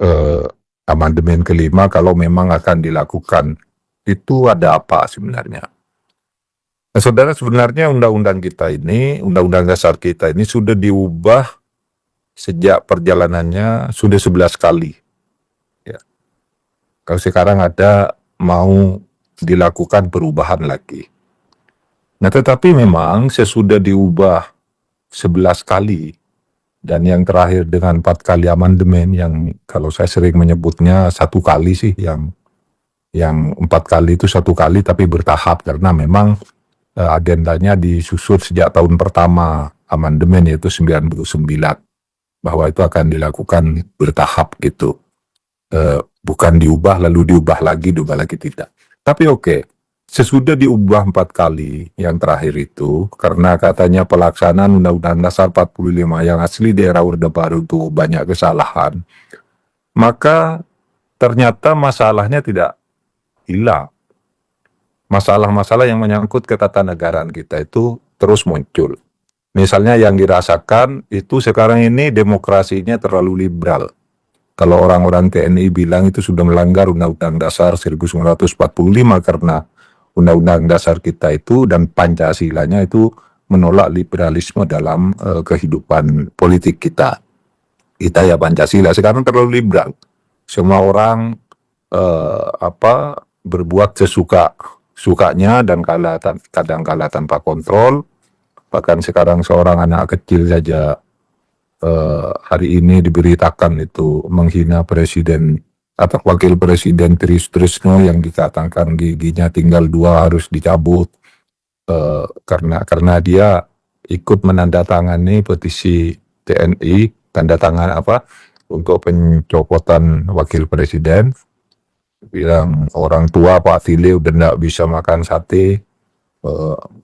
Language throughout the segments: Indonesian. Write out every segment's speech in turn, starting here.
eh, amandemen kelima kalau memang akan dilakukan. Itu ada apa sebenarnya? Nah, saudara, sebenarnya undang-undang kita ini, undang-undang dasar kita ini sudah diubah sejak perjalanannya sudah 11 kali. Ya. Kalau sekarang ada mau dilakukan perubahan lagi. Nah, tetapi memang sesudah diubah 11 kali, dan yang terakhir dengan 4 kali amandemen, yang kalau saya sering menyebutnya 1 kali sih, yang 4 kali itu 1 kali tapi bertahap, karena memang agendanya disusun sejak tahun pertama amandemen, yaitu 99, bahwa itu akan dilakukan bertahap gitu. Bukan diubah lalu diubah lagi tidak. Tapi oke, sesudah diubah 4 kali yang terakhir itu, karena katanya pelaksanaan Undang-Undang Dasar 45 yang asli di era Orde Baru itu banyak kesalahan, maka ternyata masalahnya tidak hilang. Masalah-masalah yang menyangkut ketatanegaraan kita itu terus muncul. Misalnya yang dirasakan itu sekarang ini demokrasinya terlalu liberal. Kalau orang-orang TNI bilang itu sudah melanggar Undang-Undang Dasar 1945, karena Undang-Undang Dasar kita itu dan Pancasilanya itu menolak liberalisme dalam kehidupan politik kita. Kita ya Pancasila, sekarang terlalu liberal. Semua orang berbuat sukanya dan kadang-kala tanpa kontrol. Bahkan sekarang seorang anak kecil saja hari ini diberitakan itu menghina presiden atau wakil presiden Trisno yang dikatakan giginya tinggal 2 harus dicabut karena dia ikut menandatangani petisi TNI, tanda tangan untuk pencopotan wakil presiden. Bilang orang tua Pak Tile udah nggak bisa makan sate,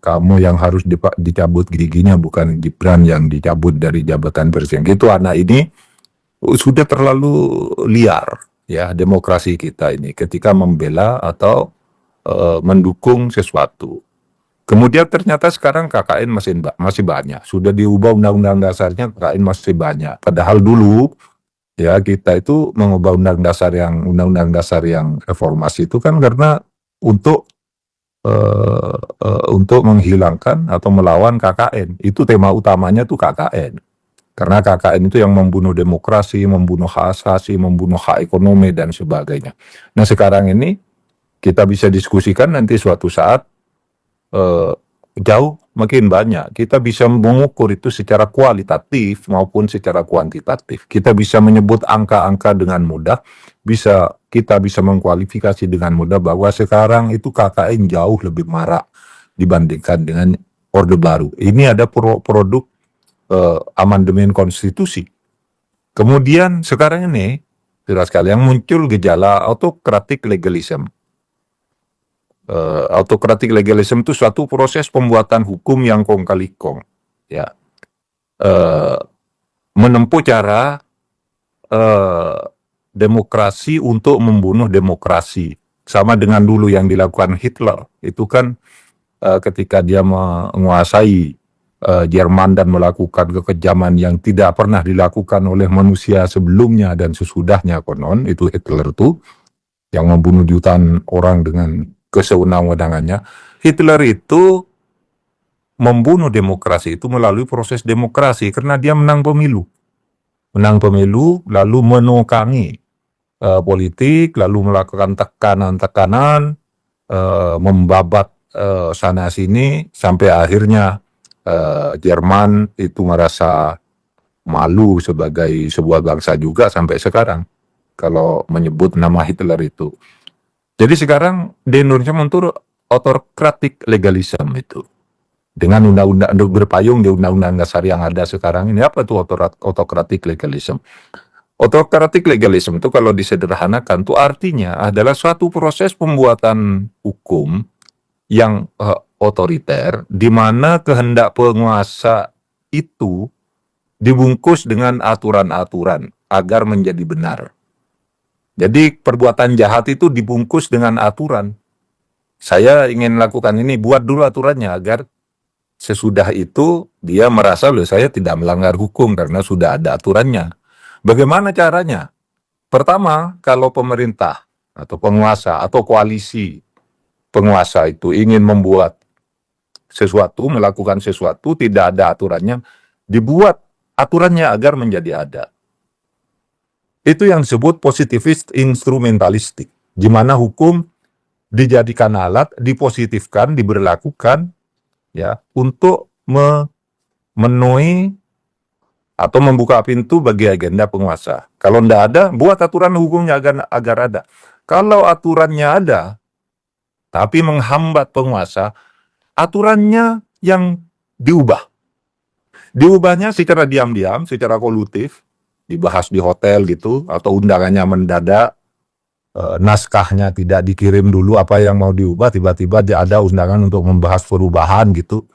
kamu yang harus dicabut giginya, bukan Gibran yang dicabut dari jabatan presiden. Gitu, anak ini sudah terlalu liar ya demokrasi kita ini ketika membela atau mendukung sesuatu. Kemudian ternyata sekarang KKN masih banyak. Sudah diubah undang-undang dasarnya, KKN masih banyak. Padahal dulu ya kita itu mengubah undang-undang dasar yang reformasi itu kan karena untuk menghilangkan atau melawan KKN. Itu tema utamanya tuh KKN. Karena KKN itu yang membunuh demokrasi, membunuh hak asasi, membunuh hak ekonomi, dan sebagainya. Nah, sekarang ini kita bisa diskusikan nanti suatu saat jauh makin banyak. Kita bisa mengukur itu secara kualitatif maupun secara kuantitatif. Kita bisa menyebut angka-angka dengan mudah, kita bisa mengkualifikasi dengan mudah bahwa sekarang itu KKN jauh lebih marak dibandingkan dengan Orde Baru. Ini ada produk amandemen konstitusi. Kemudian sekarang ini, saudara sekalian, muncul gejala autokratik legalisme. Autokratik legalisme itu suatu proses pembuatan hukum yang kong kali kong, ya, menempuh cara demokrasi untuk membunuh demokrasi, sama dengan dulu yang dilakukan Hitler. Itu kan ketika dia menguasai Jerman dan melakukan kekejaman yang tidak pernah dilakukan oleh manusia sebelumnya dan sesudahnya, konon itu Hitler tuh yang membunuh jutaan orang dengan kesewenang-wenangannya. Hitler itu membunuh demokrasi itu melalui proses demokrasi karena dia menang pemilu lalu menokangi politik, lalu melakukan tekanan-tekanan, membabat sana sini, sampai akhirnya Jerman itu merasa malu sebagai sebuah bangsa juga sampai sekarang kalau menyebut nama Hitler itu. Jadi sekarang di Indonesia muncul autokratik legalisme itu. Dengan undang-undang berpayung di undang-undang dasar yang ada sekarang ini. Apa itu autokratik legalisme? Autokratik legalisme itu kalau disederhanakan itu artinya adalah suatu proses pembuatan hukum yang otoriter, di mana kehendak penguasa itu dibungkus dengan aturan-aturan agar menjadi benar. Jadi perbuatan jahat itu dibungkus dengan aturan. Saya ingin lakukan ini, buat dulu aturannya agar sesudah itu dia merasa, loh, saya tidak melanggar hukum karena sudah ada aturannya. Bagaimana caranya? Pertama, kalau pemerintah atau penguasa atau koalisi penguasa itu ingin membuat sesuatu, melakukan sesuatu, tidak ada aturannya, dibuat aturannya agar menjadi ada. Itu yang disebut positivist instrumentalistik, di mana hukum dijadikan alat, dipositifkan, diberlakukan ya untuk memenuhi atau membuka pintu bagi agenda penguasa. Kalau tidak ada, buat aturan hukumnya agar ada. Kalau aturannya ada, tapi menghambat penguasa, aturannya yang diubah. Diubahnya secara diam-diam, secara kolutif, dibahas di hotel gitu, atau undangannya mendadak, naskahnya tidak dikirim dulu apa yang mau diubah, tiba-tiba ada undangan untuk membahas perubahan gitu.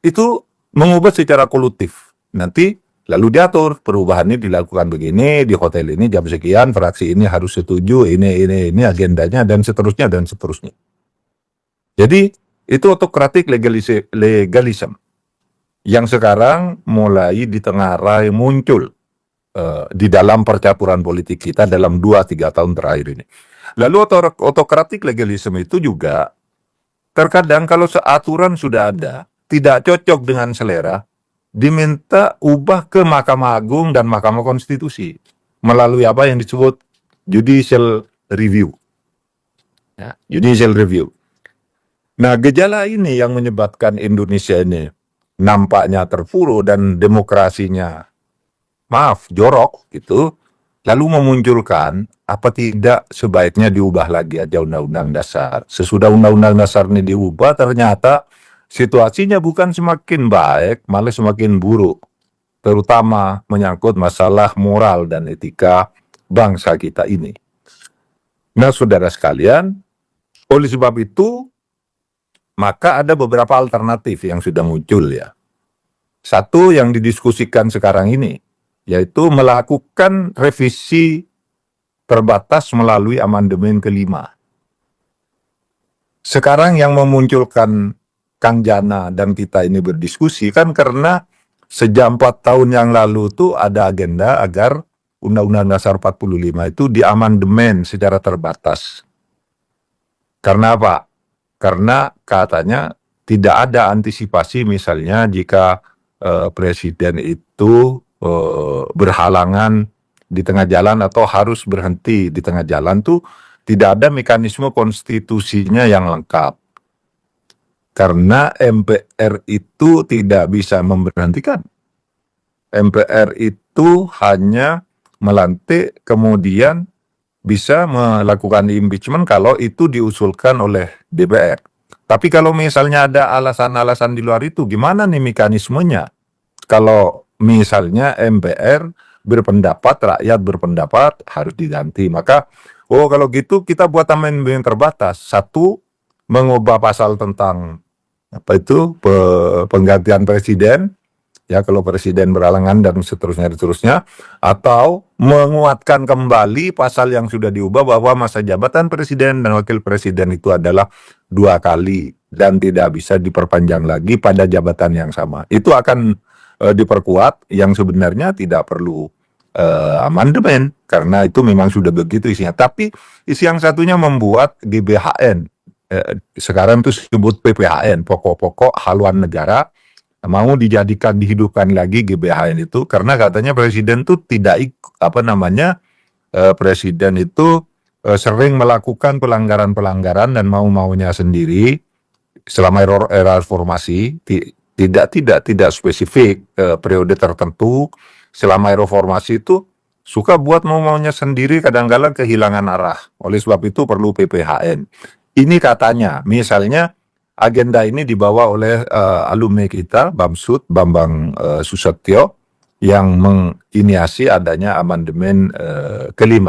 Itu mengubah secara kolutif. Nanti lalu diatur, perubahan ini dilakukan begini, di hotel ini jam sekian, fraksi ini harus setuju, ini agendanya, dan seterusnya, dan seterusnya. Jadi, itu autokratik legalism yang sekarang mulai ditengarai muncul di dalam percaturan politik kita dalam 2-3 tahun terakhir ini. Lalu autokratik legalism itu juga terkadang kalau aturan sudah ada, tidak cocok dengan selera, diminta ubah ke Mahkamah Agung dan Mahkamah Konstitusi melalui apa yang disebut judicial review. Ya, judicial review. Nah, gejala ini yang menyebabkan Indonesia ini nampaknya terpuruk dan demokrasinya, jorok gitu, lalu memunculkan apa tidak sebaiknya diubah lagi aja Undang-Undang Dasar. Sesudah Undang-Undang Dasar ini diubah, ternyata situasinya bukan semakin baik, malah semakin buruk. Terutama menyangkut masalah moral dan etika bangsa kita ini. Nah, saudara sekalian, oleh sebab itu, maka ada beberapa alternatif yang sudah muncul ya. Satu yang didiskusikan sekarang ini, yaitu melakukan revisi terbatas melalui amandemen ke-5. Sekarang yang memunculkan Kang Jana dan kita ini berdiskusi kan karena sejak 4 tahun yang lalu tuh ada agenda agar Undang-Undang Dasar 45 itu diamandemen secara terbatas. Karena apa? Karena katanya tidak ada antisipasi misalnya jika presiden itu berhalangan di tengah jalan atau harus berhenti di tengah jalan tuh tidak ada mekanisme konstitusinya yang lengkap. Karena MPR itu tidak bisa memberhentikan. MPR itu hanya melantik kemudian bisa melakukan impeachment kalau itu diusulkan oleh DPR. Tapi kalau misalnya ada alasan-alasan di luar itu, gimana nih mekanismenya? Kalau misalnya MPR berpendapat, rakyat berpendapat harus diganti. Maka, kalau gitu kita buat amandemen terbatas. Satu, mengubah pasal tentang penggantian presiden. Ya, kalau presiden berhalangan dan seterusnya, atau menguatkan kembali pasal yang sudah diubah bahwa masa jabatan presiden dan wakil presiden itu adalah 2 kali dan tidak bisa diperpanjang lagi pada jabatan yang sama. Itu akan diperkuat, yang sebenarnya tidak perlu amandemen karena itu memang sudah begitu isinya. Tapi isi yang satunya membuat GBHN, sekarang itu disebut PPHN, pokok-pokok haluan negara, mau dihidupkan lagi GBHN itu karena katanya presiden itu presiden itu sering melakukan pelanggaran-pelanggaran dan mau-maunya sendiri selama era reformasi, tidak spesifik periode tertentu. Selama era reformasi itu suka buat mau-maunya sendiri, kadang-kadang kehilangan arah. Oleh sebab itu perlu PPHN. Ini katanya, misalnya agenda ini dibawa oleh alumni kita, Bamsud, Bambang Susatyo, yang menginisiasi adanya amandemen ke-5.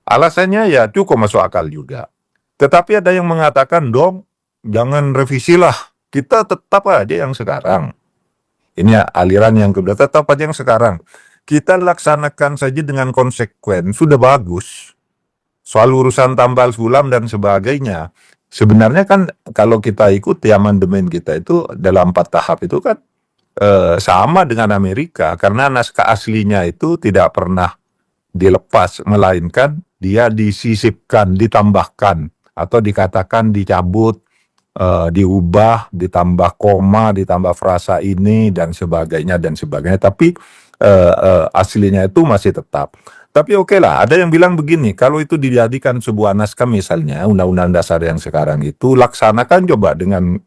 Alasannya ya cukup masuk akal juga. Tetapi ada yang mengatakan, dong, jangan revisi lah, kita tetap aja yang sekarang. Ini aliran yang kedua, tetap aja yang sekarang. Kita laksanakan saja dengan konsekuen, sudah bagus. Soal urusan tambal sulam dan sebagainya, sebenarnya kan kalau kita ikuti amandemen kita itu dalam 4 tahap itu kan sama dengan Amerika, karena naskah aslinya itu tidak pernah dilepas, melainkan dia disisipkan, ditambahkan, atau dikatakan dicabut, diubah, ditambah koma, ditambah frasa ini dan sebagainya dan sebagainya. Tapi aslinya itu masih tetap. Tapi oke lah, ada yang bilang begini, kalau itu dijadikan sebuah naskah misalnya Undang-Undang Dasar yang sekarang itu, laksanakan coba dengan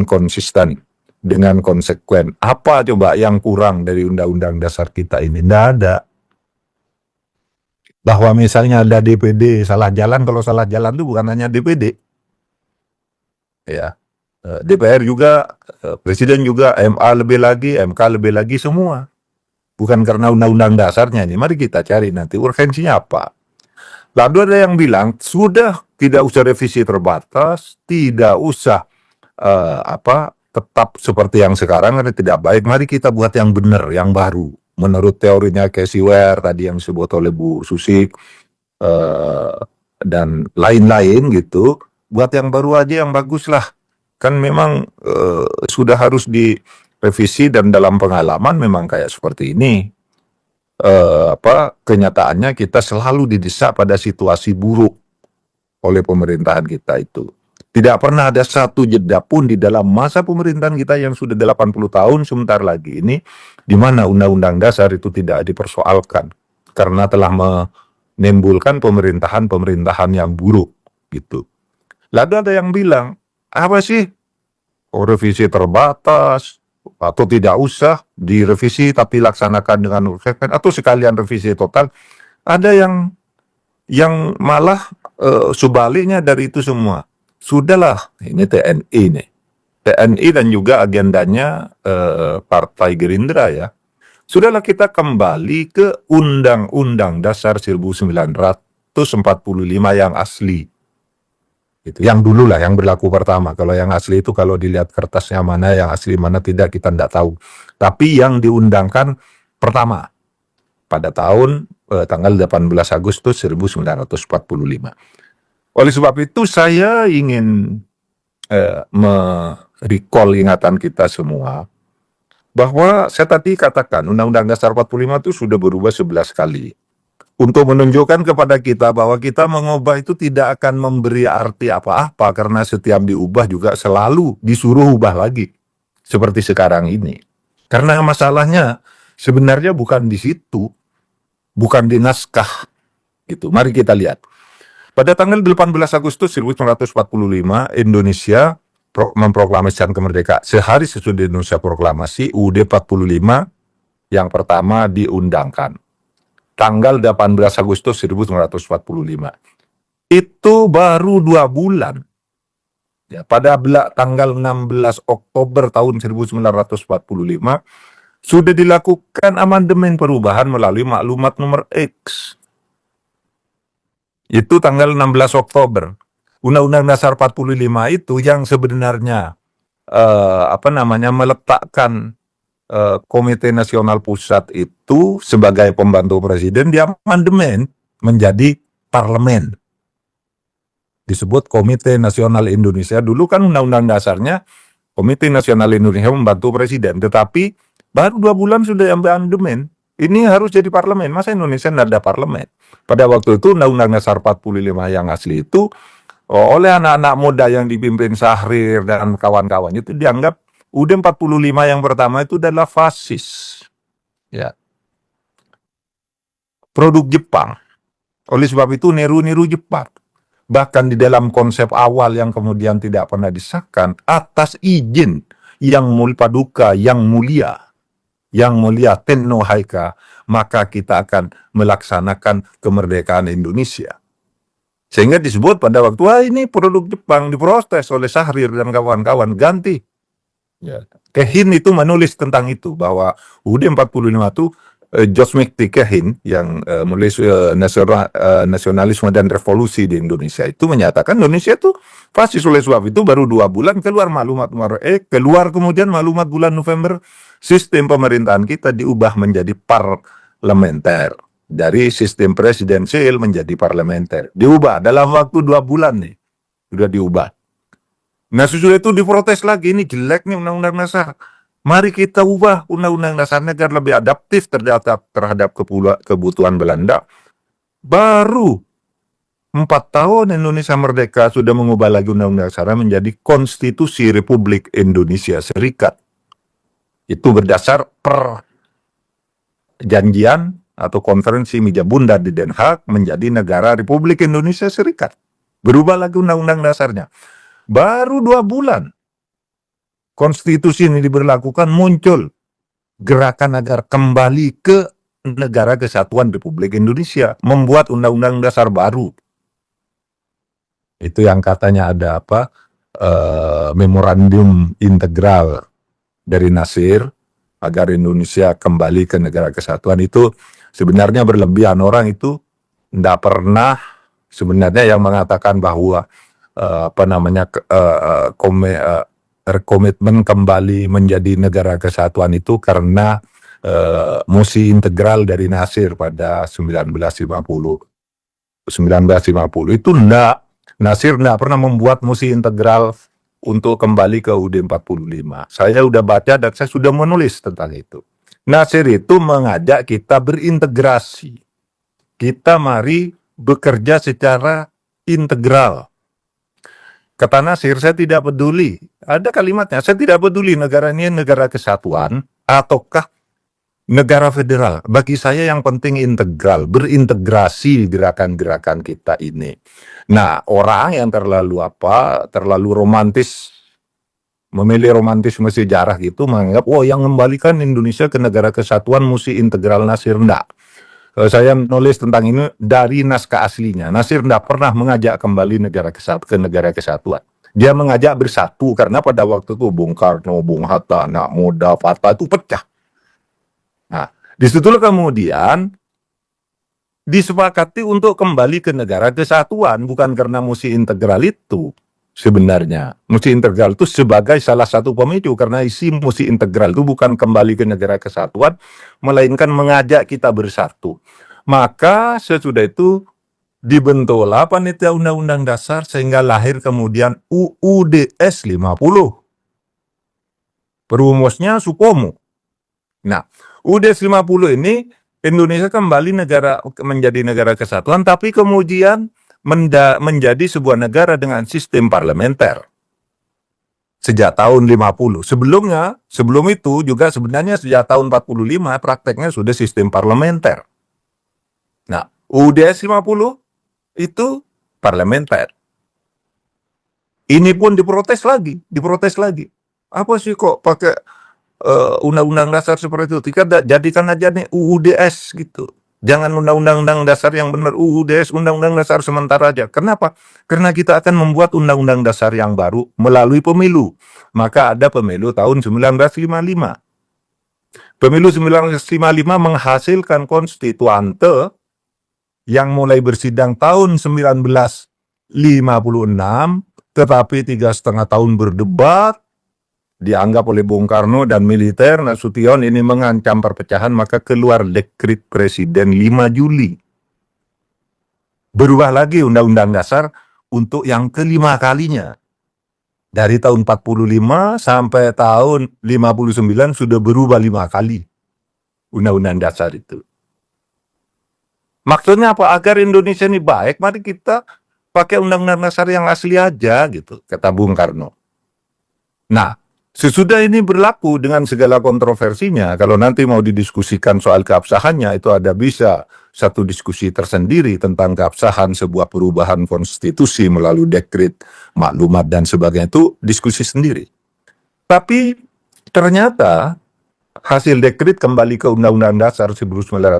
konsisten, dengan konsekuen. Apa coba yang kurang dari Undang-Undang Dasar kita ini? Tidak ada. Bahwa misalnya ada DPD salah jalan, kalau salah jalan itu bukan hanya DPD, ya, DPR juga, Presiden juga, MA lebih lagi, MK lebih lagi, semua. Bukan karena undang-undang dasarnya ini. Mari kita cari nanti urgensinya apa. Lalu ada yang bilang sudah tidak usah revisi terbatas, tidak usah tetap seperti yang sekarang karena tidak baik. Mari kita buat yang benar, yang baru. Menurut teorinya Casey Ware tadi yang disebut oleh Bu Susi dan lain-lain gitu. Buat yang baru aja, yang bagus lah. Kan memang sudah harus direvisi, dan dalam pengalaman memang kayak seperti ini. Kenyataannya kita selalu didesak pada situasi buruk oleh pemerintahan kita itu. Tidak pernah ada satu jeda pun di dalam masa pemerintahan kita yang sudah 80 tahun sebentar lagi ini, di mana Undang-Undang Dasar itu tidak dipersoalkan karena telah menimbulkan pemerintahan yang buruk gitu. Lalu ada yang bilang, apa sih? Revisi terbatas, atau tidak usah direvisi tapi laksanakan dengan urgen, atau sekalian revisi total. Ada yang malah sebaliknya dari itu semua. Sudahlah, ini TNI nih. TNI dan juga agendanya Partai Gerindra ya. Sudahlah, kita kembali ke Undang-Undang Dasar 1945 yang asli. Itu yang dulu lah, yang berlaku pertama. Kalau yang asli itu kalau dilihat kertasnya mana yang asli mana tidak, kita tidak tahu. Tapi yang diundangkan pertama pada tahun tanggal 18 Agustus 1945. Oleh sebab itu saya ingin recall ingatan kita semua bahwa saya tadi katakan Undang-Undang Dasar 45 itu sudah berubah 11 kali. Untuk menunjukkan kepada kita bahwa kita mengubah itu tidak akan memberi arti apa-apa, karena setiap diubah juga selalu disuruh ubah lagi. Seperti sekarang ini. Karena masalahnya sebenarnya bukan di situ, bukan di naskah. Gitu. Mari kita lihat. Pada tanggal 18 Agustus 1945, Indonesia memproklamasikan kemerdekaan. Sehari sesudah Indonesia proklamasi, UUD 45 yang pertama diundangkan. Tanggal 18 Agustus 1945. Itu baru 2 bulan. Ya, pada tanggal 16 Oktober tahun 1945 sudah dilakukan amandemen perubahan melalui maklumat nomor X. Itu tanggal 16 Oktober. Undang-Undang Dasar 45 itu yang sebenarnya meletakkan Komite Nasional Pusat itu sebagai pembantu presiden, dia amandemen menjadi parlemen. Disebut Komite Nasional Indonesia. Dulu kan undang-undang dasarnya Komite Nasional Indonesia membantu presiden, tetapi baru 2 bulan sudah amandemen. Ini harus jadi parlemen. Masa Indonesia tidak ada parlemen? Pada waktu itu Undang-Undang Dasar 45 yang asli itu oleh anak-anak muda yang dipimpin Syahrir dan kawan-kawannya itu dianggap UUD 45 yang pertama itu adalah fasis. Ya. Produk Jepang. Oleh sebab itu niru-niru Jepang. Bahkan di dalam konsep awal yang kemudian tidak pernah disahkan, atas izin yang paduka, yang mulia Tenno Haika, maka kita akan melaksanakan kemerdekaan Indonesia. Sehingga disebut pada waktu, ini produk Jepang, diprotes oleh Syahrir dan kawan-kawan, ganti. Ya. Kehin itu menulis tentang itu, bahwa UUD 45 itu George McT Kehin yang menulis nasionalisme dan revolusi di Indonesia itu menyatakan Indonesia itu fasis. Oleh sebab itu baru 2 bulan keluar maklumat nomor keluar kemudian maklumat bulan November, sistem pemerintahan kita diubah menjadi parlementer, dari sistem presidensial menjadi parlementer, diubah dalam waktu 2 bulan nih sudah diubah. Nah sesudah itu diprotes lagi, ini jelek nih undang-undang dasar. Mari kita ubah undang-undang dasarnya agar lebih adaptif terhadap kebutuhan Belanda. Baru 4 tahun Indonesia merdeka sudah mengubah lagi undang-undang dasarnya menjadi Konstitusi Republik Indonesia Serikat. Itu berdasar perjanjian atau konferensi meja bundar di Den Haag menjadi negara Republik Indonesia Serikat. Berubah lagi undang-undang dasarnya. Baru 2 bulan konstitusi ini diberlakukan, muncul gerakan agar kembali ke negara kesatuan Republik Indonesia, membuat undang-undang dasar baru. Itu yang katanya ada apa, memorandum integral dari Nasir agar Indonesia kembali ke negara kesatuan. Itu sebenarnya berlebihan. Orang itu tidak pernah sebenarnya yang mengatakan bahwa komitmen kembali menjadi negara kesatuan itu karena musi integral dari Nasir pada 1950. 1950 itu enggak. Nasir enggak pernah membuat musi integral untuk kembali ke UUD 45. Saya udah baca dan saya sudah menulis tentang itu. Nasir itu mengajak kita berintegrasi. Kita mari bekerja secara integral. Kata Nasir, saya tidak peduli. Ada kalimatnya, saya tidak peduli negara ini negara kesatuan ataukah negara federal. Bagi saya yang penting integral, berintegrasi gerakan-gerakan kita ini. Nah, orang yang terlalu romantis, memilih romantisme sejarah gitu, menganggap, yang membalikan Indonesia ke negara kesatuan mesti integral. Nasir enggak. Saya menulis tentang ini dari naskah aslinya. Nasir tidak pernah mengajak kembali ke negara kesatuan. Dia mengajak bersatu karena pada waktu itu Bung Karno, Bung Hatta, Anak Muda, Fatah itu pecah. Nah, disitulah kemudian disepakati untuk kembali ke negara kesatuan, bukan karena musi integral itu. Sebenarnya musi integral itu sebagai salah satu pemicu, karena isi musi integral itu bukan kembali ke negara kesatuan, melainkan mengajak kita bersatu. Maka sesudah itu dibentuklah panitia undang-undang dasar sehingga lahir kemudian UUDS 50. Perumusnya Supomo. Nah, UUDS 50 ini Indonesia kembali menjadi negara kesatuan, tapi kemudian menjadi sebuah negara dengan sistem parlementer sejak tahun 50. Sebelum itu juga sebenarnya sejak tahun 45 prakteknya sudah sistem parlementer. Nah, UUDS 50 itu parlementer. Ini pun diprotes lagi. Apa sih kok pakai undang-undang dasar seperti itu? Jadikan aja nih UUDS gitu. Jangan undang-undang dasar yang benar, UUDS, undang-undang dasar sementara aja. Kenapa? Karena kita akan membuat undang-undang dasar yang baru melalui pemilu. Maka ada pemilu tahun 1955. Pemilu 1955 menghasilkan konstituante yang mulai bersidang tahun 1956, tetapi 3,5 tahun berdebat, dianggap oleh Bung Karno dan militer Nasution ini mengancam perpecahan, maka keluar dekret Presiden 5 Juli. Berubah lagi Undang-Undang Dasar untuk yang kelima kalinya. Dari tahun 45 sampai tahun 59 sudah berubah 5 kali Undang-Undang Dasar itu. Maksudnya apa? Agar Indonesia ini baik, mari kita pakai Undang-Undang Dasar yang asli aja gitu, kata Bung Karno. Nah, sesudah ini berlaku dengan segala kontroversinya, kalau nanti mau didiskusikan soal keabsahannya, itu ada bisa satu diskusi tersendiri tentang keabsahan sebuah perubahan konstitusi melalui dekret, maklumat, dan sebagainya, itu diskusi sendiri. Tapi ternyata hasil dekret kembali ke Undang-Undang Dasar 1945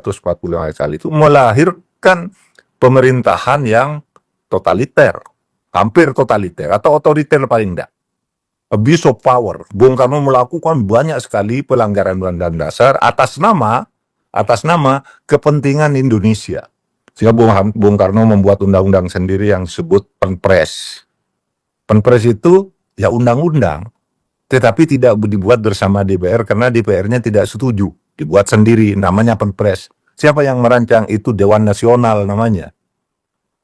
kali itu melahirkan pemerintahan yang totaliter, hampir totaliter, atau otoriter paling tidak. Abuse of power. Bung Karno melakukan banyak sekali pelanggaran Undang-Undang Dasar atas nama kepentingan Indonesia. Sehingga Bung Karno membuat undang-undang sendiri yang disebut Penpres. Penpres itu ya undang-undang, tetapi tidak dibuat bersama DPR karena DPR-nya tidak setuju. Dibuat sendiri, namanya Penpres. Siapa yang merancang itu? Dewan Nasional namanya.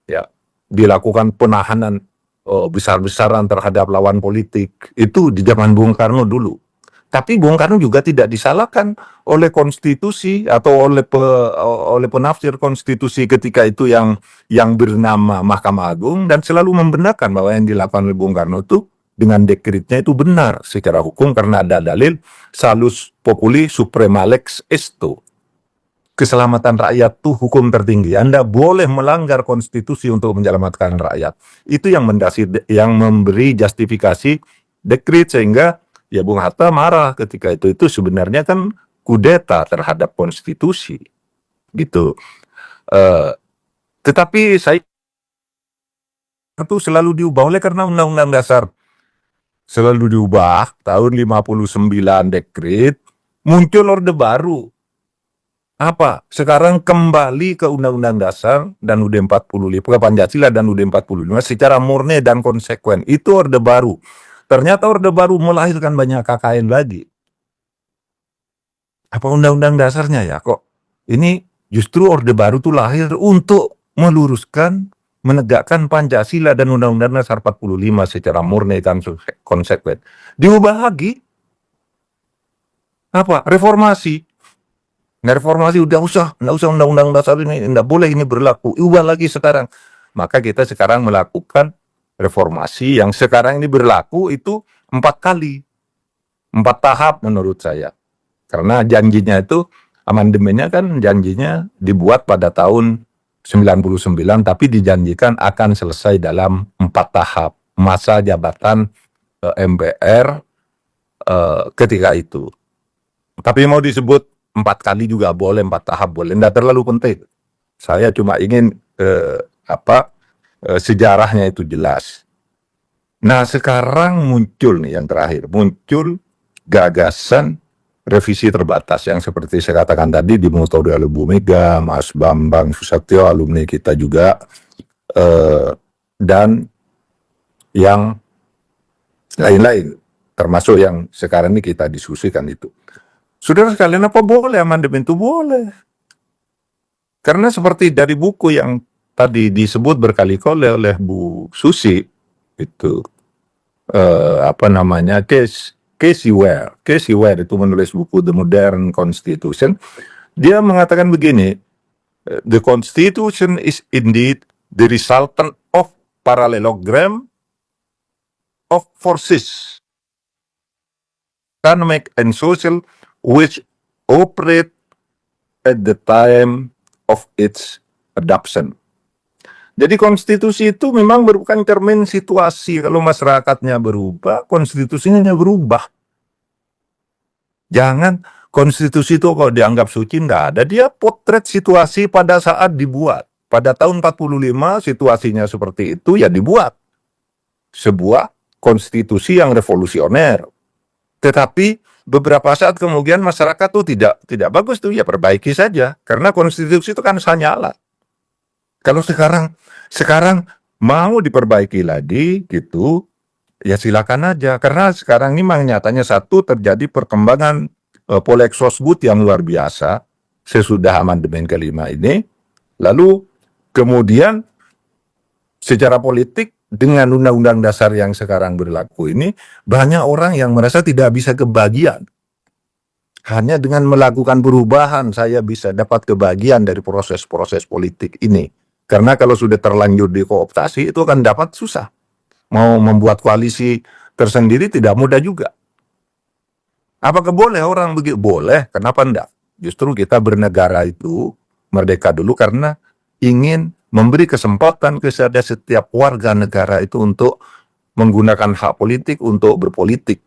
Ya, dilakukan penahanan besar-besaran terhadap lawan politik itu di zaman Bung Karno dulu. Tapi Bung Karno juga tidak disalahkan oleh konstitusi atau oleh penafsir konstitusi ketika itu yang bernama Mahkamah Agung, dan selalu membenarkan bahwa yang dilakukan oleh Bung Karno itu dengan dekretnya itu benar secara hukum karena ada dalil salus populi suprema lex esto. Keselamatan rakyat itu hukum tertinggi. Anda boleh melanggar konstitusi untuk menyelamatkan rakyat. Itu yang memberi justifikasi dekret, sehingga ya Bung Hatta marah ketika itu sebenarnya kan kudeta terhadap konstitusi gitu. Tetapi saya itu selalu diubah oleh karena Undang-Undang Dasar selalu diubah. Tahun 59 dekret muncul orde baru. Apa? Sekarang kembali ke Undang-Undang Dasar dan UUD 45, ke Pancasila dan UUD 45 secara murni dan konsekuen. Itu orde baru. Ternyata orde baru melahirkan banyak KKN lagi. Apa Undang-Undang Dasarnya ya kok? Ini justru orde baru tuh lahir untuk meluruskan, menegakkan Pancasila dan Undang-Undang Dasar 45 secara murni dan konsekuen. Diubah lagi. Apa? Reformasi. Nah, reformasi nggak usah Undang-Undang Dasar ini, nggak boleh ini berlaku, ubah lagi sekarang. Maka kita sekarang melakukan reformasi yang sekarang ini berlaku itu 4 kali, 4 tahap menurut saya. Karena janjinya itu, amandemennya kan janjinya dibuat pada tahun 99, tapi dijanjikan akan selesai dalam 4 tahap masa jabatan MPR ketika itu. Tapi mau disebut 4 kali juga boleh, 4 tahap boleh, tidak terlalu penting. Saya cuma ingin sejarahnya itu jelas. Nah sekarang muncul nih yang terakhir, muncul gagasan revisi terbatas yang seperti saya katakan tadi dimotori oleh Bu Mega, Mas Bambang Susatyo, alumni kita juga, dan yang lain-lain, termasuk yang sekarang ini kita diskusikan itu. Saudara sekalian, apa boleh amandemen itu? Boleh. Karena seperti dari buku yang tadi disebut berkali-kali oleh Bu Susi, itu Casey Ware itu menulis buku The Modern Constitution. Dia mengatakan begini, the Constitution is indeed the resultant of parallelogram of forces, economic and social, which operate at the time of its adoption. Jadi konstitusi itu memang bukan cermin situasi. Kalau masyarakatnya berubah, konstitusinya berubah. Jangan konstitusi itu kalau dianggap suci, enggak ada. Dia potret situasi pada saat dibuat. Pada tahun 45 situasinya seperti itu, ya dibuat sebuah konstitusi yang revolusioner. Tetapi beberapa saat kemudian masyarakat tuh tidak bagus tuh, ya perbaiki saja, karena konstitusi itu kan hanya alat. Kalau sekarang mau diperbaiki lagi gitu, ya silakan aja, karena sekarang ini memang nyatanya satu terjadi perkembangan Polexosbud yang luar biasa sesudah amandemen kelima ini. Lalu kemudian secara politik dengan Undang-Undang Dasar yang sekarang berlaku ini, banyak orang yang merasa tidak bisa kebagian. Hanya dengan melakukan perubahan saya bisa dapat kebagian dari proses-proses politik ini. Karena kalau sudah terlanjur dikooptasi itu akan dapat susah. Mau membuat koalisi tersendiri tidak mudah juga. Apakah boleh orang begitu? Boleh, kenapa enggak? Justru kita bernegara itu merdeka dulu karena ingin memberi kesempatan kepada setiap warga negara itu untuk menggunakan hak politik untuk berpolitik.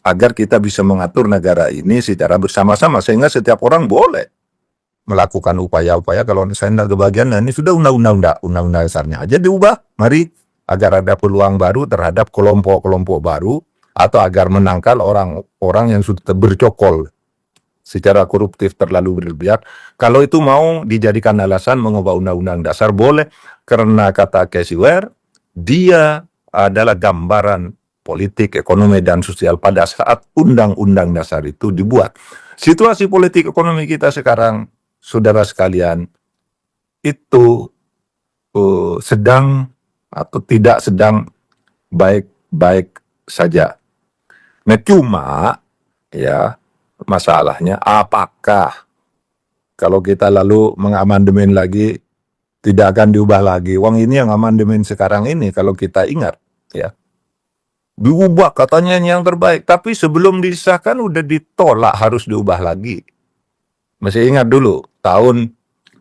Agar kita bisa mengatur negara ini secara bersama-sama, sehingga setiap orang boleh melakukan upaya-upaya. Kalau saya tidak kebagian, nah ini sudah undang-undang dasarnya aja diubah. Mari, agar ada peluang baru terhadap kelompok-kelompok baru, atau agar menangkal orang-orang yang sudah bercokol secara koruptif terlalu berlebihan. Kalau itu mau dijadikan alasan mengubah undang-undang dasar, boleh. Karena kata Casey Ware, dia adalah gambaran politik, ekonomi, dan sosial pada saat undang-undang dasar itu dibuat. Situasi politik ekonomi kita sekarang, saudara sekalian, itu sedang atau tidak sedang baik-baik saja. Nah, cuma ya masalahnya apakah kalau kita lalu mengamandemen lagi tidak akan diubah lagi. Wong ini yang amandemen sekarang ini kalau kita ingat ya. Diubah katanya ini yang terbaik, tapi sebelum disahkan udah ditolak harus diubah lagi. Masih ingat dulu tahun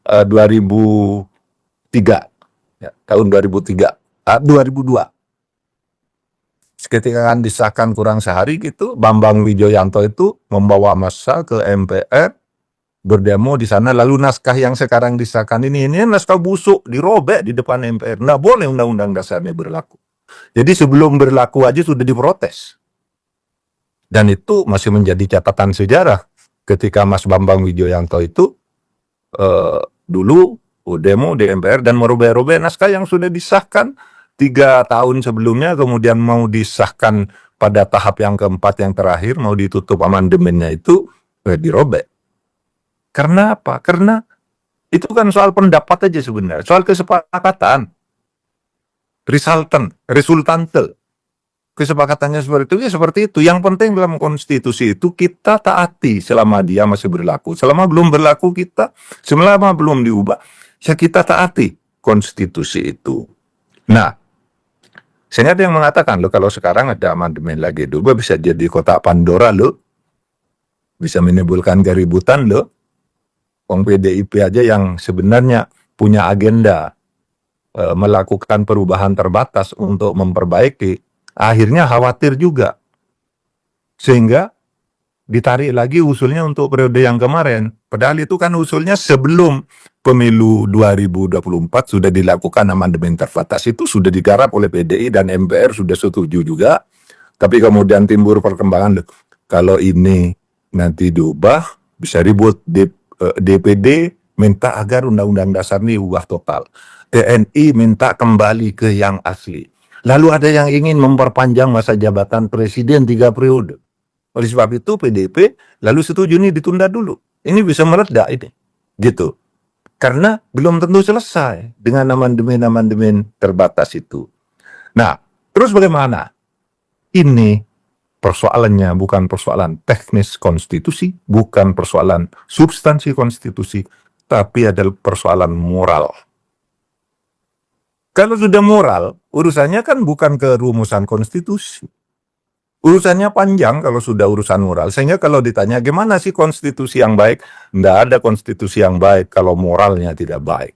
2003 ya, tahun 2003 2002 ketika kan disahkan kurang sehari gitu, Bambang Wijoyanto itu membawa massa ke MPR berdemo di sana, lalu naskah yang sekarang disahkan ini naskah busuk dirobek di depan MPR. Nggak boleh undang-undang dasarnya berlaku. Jadi sebelum berlaku aja sudah diprotes. Dan itu masih menjadi catatan sejarah ketika Mas Bambang Wijoyanto itu dulu demo di MPR dan merubah-rubah naskah yang sudah disahkan 3 tahun sebelumnya, kemudian mau disahkan pada tahap yang keempat yang terakhir, mau ditutup amandemennya itu dirobek. Karena apa? Karena itu kan soal pendapat aja sebenarnya, soal kesepakatan, resultante. Kesepakatannya seperti itu, ya seperti itu. Yang penting dalam konstitusi itu kita taati selama dia masih berlaku. Selama belum berlaku selama belum diubah, ya kita taati konstitusi itu. Nah, sehingga ada yang mengatakan, loh kalau sekarang ada amandemen lagi, dulu bisa jadi kotak Pandora loh. Bisa menimbulkan keributan loh. Wong PDIP aja yang sebenarnya punya agenda melakukan perubahan terbatas untuk memperbaiki, akhirnya khawatir juga. Sehingga ditarik lagi usulnya untuk periode yang kemarin. Padahal itu kan usulnya sebelum pemilu 2024 sudah dilakukan amandemen terbatas. Itu sudah digarap oleh PDI dan MPR sudah setuju juga. Tapi kemudian timbul perkembangan, kalau ini nanti diubah, bisa ribut. DPD minta agar undang-undang dasar ini ubah total. TNI minta kembali ke yang asli. Lalu ada yang ingin memperpanjang masa jabatan presiden 3 periode. Oleh sebab itu PDIP lalu setuju ini ditunda dulu. Ini bisa meledak ini. Gitu. Karena belum tentu selesai dengan amandemen-amandemen terbatas itu. Nah, terus bagaimana? Ini persoalannya bukan persoalan teknis konstitusi, bukan persoalan substansi konstitusi, tapi adalah persoalan moral. Kalau sudah moral, urusannya kan bukan ke rumusan konstitusi. Urusannya panjang kalau sudah urusan moral. Sehingga kalau ditanya gimana sih konstitusi yang baik, nggak ada konstitusi yang baik kalau moralnya tidak baik.